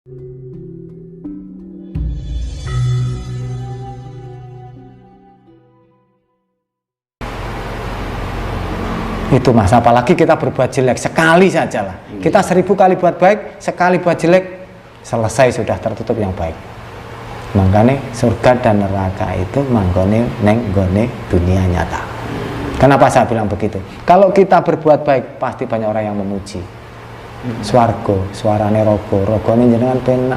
Itu Mas, apalagi kita berbuat jelek sekali saja lah. Kita 1000 kali buat baik, sekali buat jelek, selesai, sudah tertutup yang baik. Makanya surga dan neraka itu manggone neng gone dunia nyata. Kenapa saya bilang begitu? Kalau kita berbuat baik, pasti banyak orang yang memuji. Swargo, suarane rogone jenengan penak.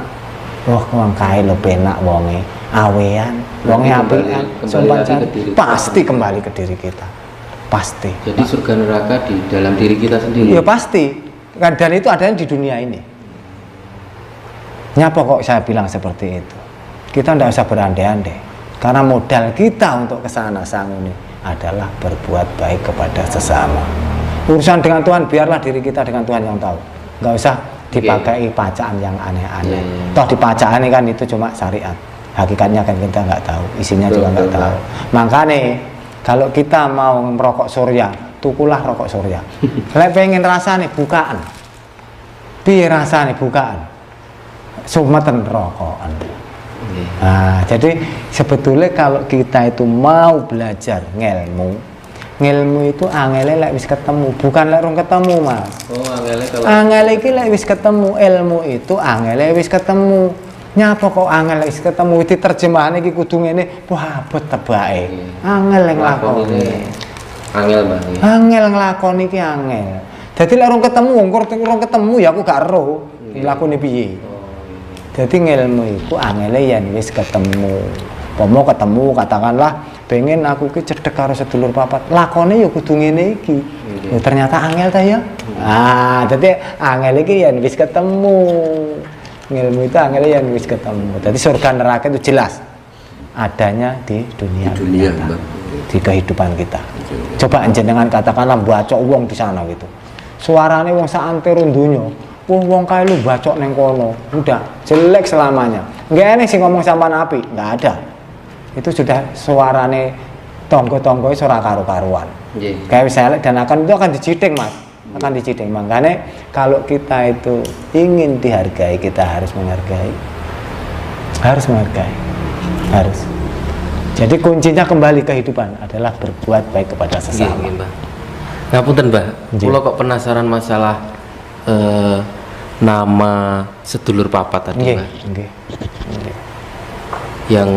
Wah, wong kae lho penak wonge, awean, wonge apian, sopan pasti kembali ke diri kita. Pasti. Jadi surga neraka di dalam diri kita sendiri. Ya pasti. Dan itu adanya di dunia ini. Nyapa kok saya bilang seperti itu? Kita tidak usah berandai-andai. Karena modal kita untuk kesana sang ini adalah berbuat baik kepada sesama. Urusan dengan Tuhan biarlah diri kita dengan Tuhan yang tahu. Nggak usah dipakai bacaan yang aneh-aneh. Toh di bacaan ini kan itu cuma syariat. Hakikatnya kan kita nggak tahu. Isinya juga nggak tahu. Makanya kalau kita mau merokok surya, tukulah rokok surya. Kalau pengen rasanya bukaan, piye rasanya bukaan, sumeten rokokan. Nah, jadi sebetulnya kalau kita itu mau belajar ngelmu itu angele lek wis ketemu, bukan lek rung ketemu Mas. Oh, angele kalau angele iki lek wis ketemu, ilmu itu angele wis ketemu. Nyapa kok angel wis ketemu diterjemahane iki kudu ngene, wah abot tebake. Angel nglakoni. Angel Mbah. Angel nglakoni iki angel. Dadi lek urung ketemu, urung ketemu ya aku gak ero nglakoni piye. Dadi ilmu iku angele yen wis ketemu. Pomo ketemu katakanlah pengen aku ki cedhek karo sedulur papat, lakone ya kudu ngene iki. Ya ternyata angel ta ya. Ah, dadi angel iki yen wis ketemu. Ilmu itu angel yang wis ketemu. Jadi surga neraka itu jelas adanya di dunia nyata, di kehidupan kita. Coba jenengan katakanlah bacok wong di sana gitu. Suarane wong saantero donya. Wong kae lu bacok neng kono, udah jelek selamanya. Nggak enek sing ngomong sampean api, nggak ada. Itu sudah suarane tonggo-tonggo ora karu-karuan. Kayak misalnya dan itu akan diciding Mas. Akan diciding. Makanya kalau kita itu ingin dihargai, kita harus menghargai, harus. Jadi kuncinya kembali kehidupan adalah berbuat baik kepada sesama. Ngapunten Mbah, kula kok penasaran masalah nama sedulur papat tadi Mbah. Yang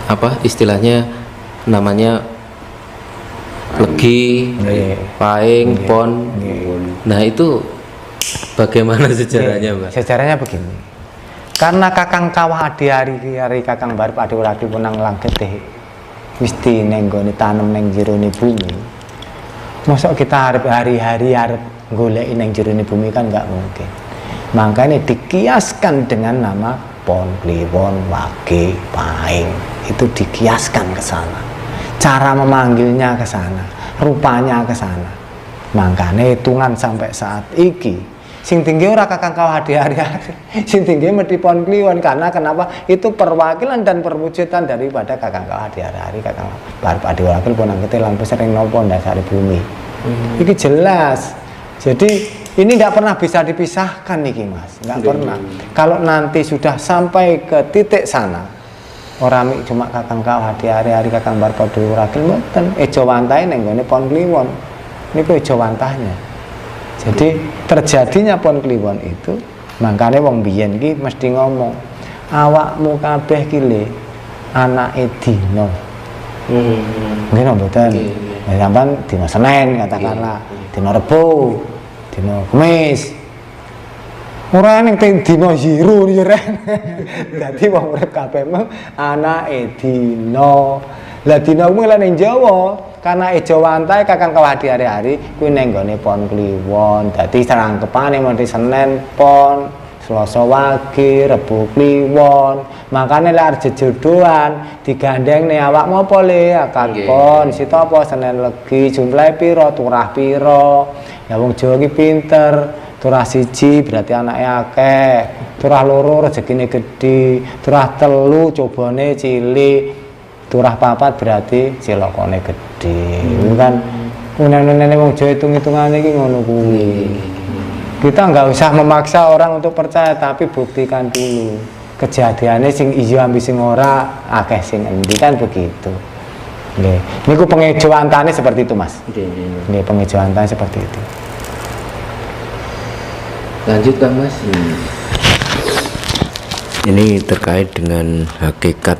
apa istilahnya namanya Legi, Paing, Pon. Nah itu bagaimana sejarahnya Mbak? Sejarahnya begini. Karena kakang kawah adi-hari kakang barep adi uraki punang langket mesti nenggone tanem neng jerone bumi. Mosok kita hari-hari arep goleki neng jerone bumi kan nggak mungkin. Makanya dikiaskan dengan nama Pon, Kliwon, Wage, Paing. Itu dikiaskan ke sana. Cara memanggilnya ke sana, rupanya ke sana. Makanya hitungan sampai saat iki sing tinggi ora kakang kawah hari-hari, sing tinggi mesti Pon Kliwon. Karena kenapa? Itu perwakilan dan perwujudan daripada kakang kawah hari-hari, kakang barep adi wakil punang kete lampu sering nopo ndasari bumi. Iki jelas. Jadi ini nggak pernah bisa dipisahkan nih Mas, nggak pernah. Kalau nanti sudah sampai ke titik sana, orang cuma kakang kawah hari-hari kakang barep adi wakil mboten ejo wantahe ning gone Pon Kliwon. Niku ejo wantahnya. Jadi terjadinya Pon Kliwon itu, makanya wong biyen iki mesti ngomong, awakmu kabeh ki le anake dina. Nggih napa mboten? Ya sampean dina Senin katakanlah, dina Rebo, dina Kamis. Ora ning dina zero ya ren. Dadi wong urip kabeh mah anake dina. Lah dina kuwi lek ning Jawa karena ejo wantahe kakang kawah hari-hari kuwi ning gone Pon Kliwon. Dadi serangkepane mesti Senin Pon, Selasa Wage, Rebo Kliwon. Makane lek arep jejodohan digandengne awakmu apa le akad Pon, sita apa Senin Legi, jumlahe pira, turah pira. Ya wong Jawa ki pinter. Turah siji berarti anake akeh, turah loro rezekine gedhe, turah telu cobane cilik, turah papat berarti cilokane gedhe. Itu kan unene wong Jawa hitung-hitungane iki ngono kuwi. Kita nggak usah memaksa orang untuk percaya, tapi buktikan dulu kejadiannya sing iya ambil sing ora akeh sing endi kan begitu. Nggih. Niku pengejauhantane seperti itu, Mas. Nggih, pengejauhantane seperti itu. Lanjut Kang Mas. Ini terkait dengan hakikat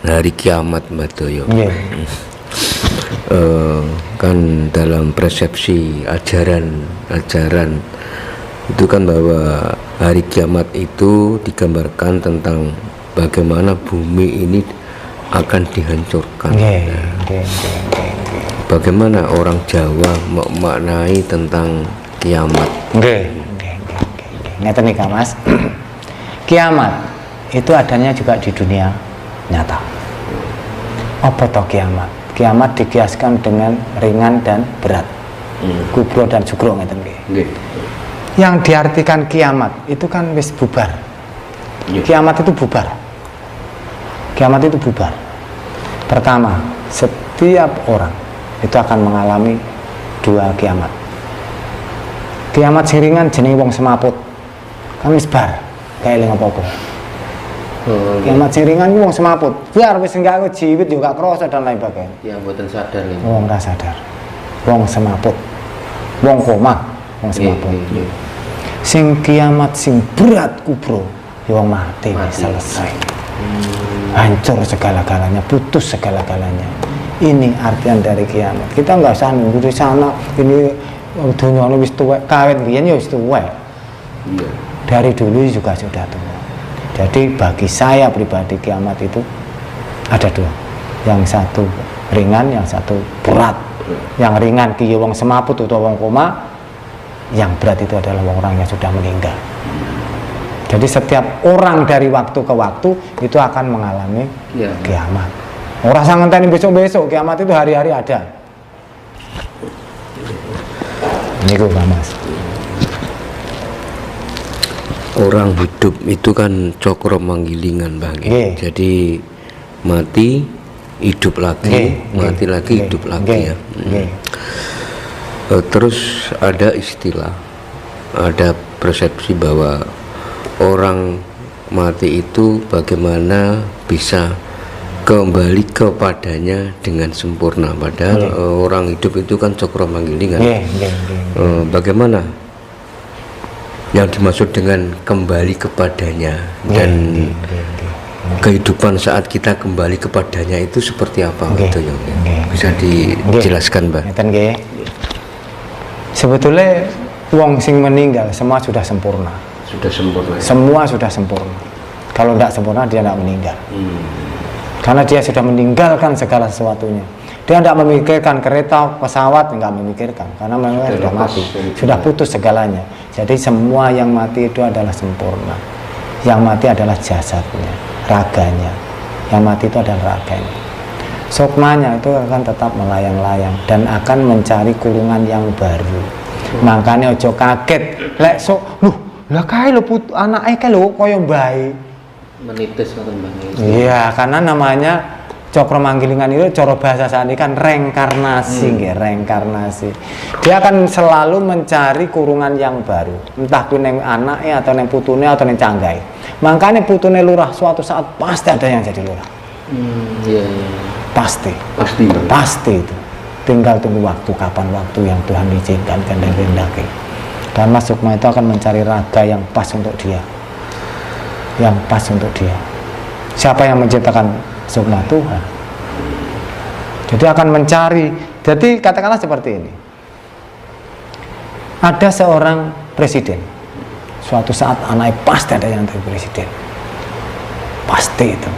hari kiamat Mbak Doyo. Kan dalam persepsi ajaran itu kan bahwa hari kiamat itu digambarkan tentang bagaimana bumi ini akan dihancurkan. Bagaimana orang Jawa memaknai tentang kiamat? Ngeten nih Mas. Kiamat itu adanya juga di dunia nyata. Apa toh kiamat? Kiamat dikiaskan dengan ringan dan berat. Kubro dan sugro ngeten nggih. Yang diartikan kiamat itu kan wis bubar. Kiamat itu bubar. Kiamat itu bubar. Pertama, setiap orang itu akan mengalami dua kiamat. Kiamat sing ringan jenenge wong semaput. Kan wis bar, kayak eling apa-apa. Kiamat sing ringan wong semaput. Biar wis enggak aku jiwit juga krasa dan lain sebagainya. Ya mboten sadar ya. Wong ora sadar. Wong semaput. Wong koma, wong semaput. Sing kiamat sing berat kubro, ya wong mati. Selesai. Hancur segala-galanya, putus segala-galanya. Ini artian dari kiamat. Kita nggak usah nunggu di sana. Ini dunia wis tuwek, kawin biyen ya wis tuwek. Dari dulu juga sudah tua. Jadi bagi saya pribadi kiamat itu ada dua. Yang satu ringan, yang satu berat. Yang ringan ki wong semaput atau wong koma, yang berat itu adalah orang yang sudah meninggal. Jadi setiap orang dari waktu ke waktu itu akan mengalami kiamat. Orang sangat ngenteni besok-besok, kiamat itu hari-hari ada. Ini kok Mas. Orang hidup itu kan cokro manggilingan Bang. Jadi mati hidup lagi, mati lagi hidup lagi ya. Terus ada istilah, ada persepsi bahwa orang mati itu bagaimana bisa kembali kepadanya dengan sempurna, padahal orang hidup itu kan cokro manggilingan. Bagaimana yang dimaksud dengan kembali kepadanya dan kehidupan saat kita kembali kepadanya itu seperti apa? Gitu ya. Bisa dijelaskan Mbak? Sebetulnya wong sing meninggal semua sudah sempurna. Sudah sempurna. Semua sudah sempurna. Kalau tidak sempurna dia tidak meninggal. Karena dia sudah meninggalkan segala sesuatunya. Dia tidak memikirkan kereta, pesawat, nggak memikirkan. Karena memang sudah mati, sudah putus segalanya. Jadi semua yang mati itu adalah sempurna. Yang mati adalah jasadnya, raganya. Yang mati itu adalah raganya. Sukmanya itu akan tetap melayang-layang dan akan mencari kurungan yang baru. Makanya ojo kaget. Lek sok, lah kae lho anake kae lho kaya bae. Menitis ngoten Bang. Iya, karena namanya cokro manggilingan itu cara bahasa saat ini kan reinkarnasi, reinkarnasi. Dia akan selalu mencari kurungan yang baru, entah itu neng anaknya atau neng putune atau neng canggai. Makanya putune lurah suatu saat pasti ada yang jadi lurah. Pasti itu. Tinggal tunggu waktu, kapan waktu yang Tuhan izinkan dan kehendaki. Karena sukma itu akan mencari raga yang pas untuk dia, yang pas untuk dia. Siapa yang menciptakan sukma? Tuhan. Jadi akan mencari. Jadi katakanlah seperti ini, ada seorang presiden, suatu saat anaknya pasti ada yang jadi presiden, pasti itu.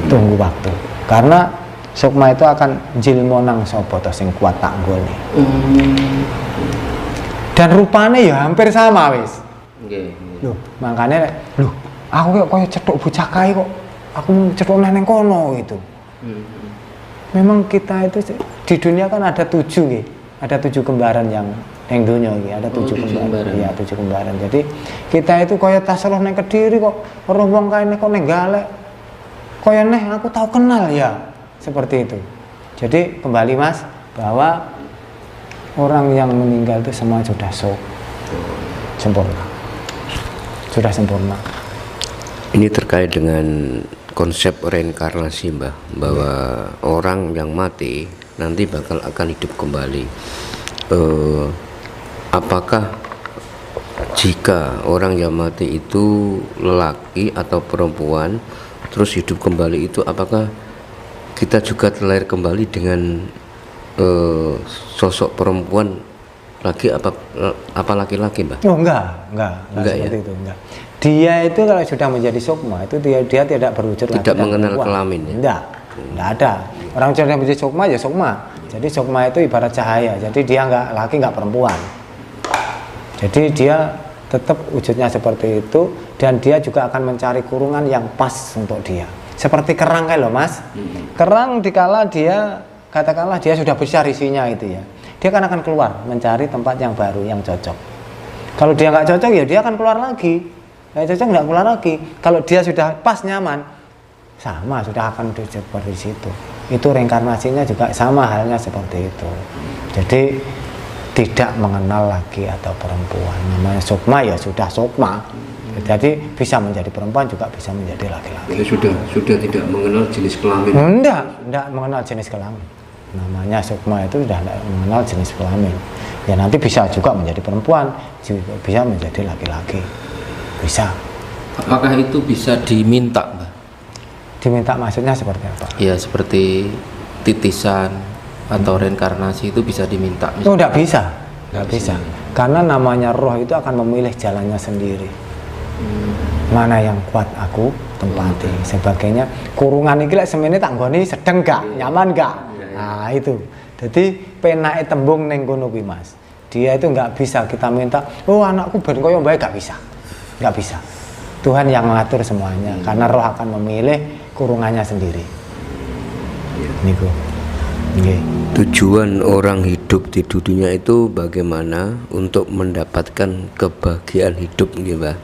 Tunggu waktu. Karena sukma itu akan jilmonang sopo to sing kuat tak goni. Dan rupanya ya hampir sama wis. Loh, makanya aku kok koyo cetuk bocah kae kok. Aku cetuk neng kono gitu. Memang kita itu di dunia kan ada 7 nih. Ada 7 kembaran yang neng dunia iki, ada 7 kembaran. Iya, 7 kembaran. Jadi kita itu koyo tasaroh neng Kediri kok, ora wong kae kok neng Galek. Koyo neh aku tahu kenal ya. Seperti itu. Jadi kembali Mas, bahwa orang yang meninggal itu semua sudah sempurna. Sudah sempurna. Ini terkait dengan konsep reinkarnasi, Mbah, bahwa orang yang mati nanti bakal akan hidup kembali. Apakah jika orang yang mati itu lelaki atau perempuan terus hidup kembali itu, apakah kita juga terlahir kembali dengan sosok perempuan lagi apa laki-laki, Mbak? Oh enggak seperti ya? itu, enggak. Dia itu kalau sudah menjadi sukma itu dia tidak berwujud tidak mengenal kelamin ya? Enggak ada. Orang sudah menjadi sukma ya sukma. Jadi sukma itu ibarat cahaya. Jadi dia enggak laki enggak perempuan. Jadi dia tetap wujudnya seperti itu, dan dia juga akan mencari kurungan yang pas untuk dia. Seperti kerang kayak loh, Mas. Kerang dikala dia katakanlah dia sudah besar isinya itu ya, dia kan akan keluar mencari tempat yang baru yang cocok. Kalau dia nggak cocok ya dia akan keluar lagi, nggak cocok nggak keluar lagi. Kalau dia sudah pas nyaman, sama sudah akan seperti situ. Itu reinkarnasinya juga sama halnya seperti itu. Jadi tidak mengenal laki atau perempuan, namanya sukma ya sudah sukma. Jadi bisa menjadi perempuan juga bisa menjadi laki-laki. Sudah tidak mengenal jenis kelamin. Enggak mengenal jenis kelamin. Namanya sukma itu sudah tidak mengenal jenis kelamin. Ya nanti bisa juga menjadi perempuan, bisa menjadi laki-laki. Bisa. Apakah itu bisa diminta, Mbak? Diminta maksudnya seperti apa? Ya seperti titisan atau reinkarnasi itu bisa diminta. Oh, enggak bisa. Enggak bisa. Karena namanya roh itu akan memilih jalannya sendiri. Mana yang kuat aku tempati. Sebagainya kurungan iki lek semene tak nggone sedeng gak, nyaman gak. Nah itu. Jadi penake tembung ning kono kuwi, Mas. Dia itu nggak bisa kita minta, oh anakku ben koyo bae, gak bisa. Nggak bisa. Tuhan yang mengatur semuanya, karena roh akan memilih kurungannya sendiri. Niku. Nggih. Tujuan orang hidup di dunia itu bagaimana untuk mendapatkan kebahagiaan hidup, gitu, Mbak.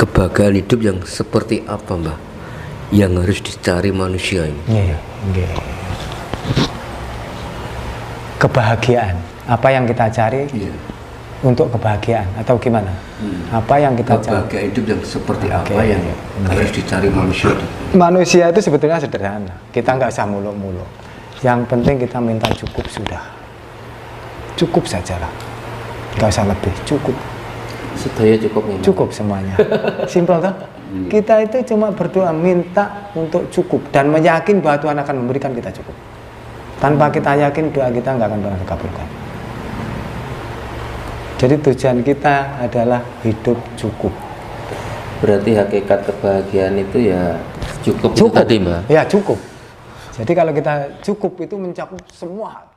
Kebahagiaan hidup yang seperti apa, Mbak, yang harus dicari manusia ini? Nggih. Kebahagiaan, apa yang kita cari untuk kebahagiaan atau gimana? Apa yang kita cari? Kebahagiaan hidup yang seperti apa yang harus dicari manusia? Manusia itu sebetulnya sederhana, kita nggak usah muluk-muluk. Yang penting kita minta cukup sudah, cukup sajalah, nggak usah lebih, cukup. Sedaya cukup nih, cukup semuanya. Simpel toh? Kita itu cuma berdoa minta untuk cukup dan meyakin bahwa Tuhan akan memberikan kita cukup. Tanpa kita yakin, doa kita nggak akan pernah dikabulkan. Jadi tujuan kita adalah hidup cukup. Berarti hakikat kebahagiaan itu ya cukup. Itu tadi, Mbak. Ya cukup. Jadi kalau kita cukup itu mencakup semua.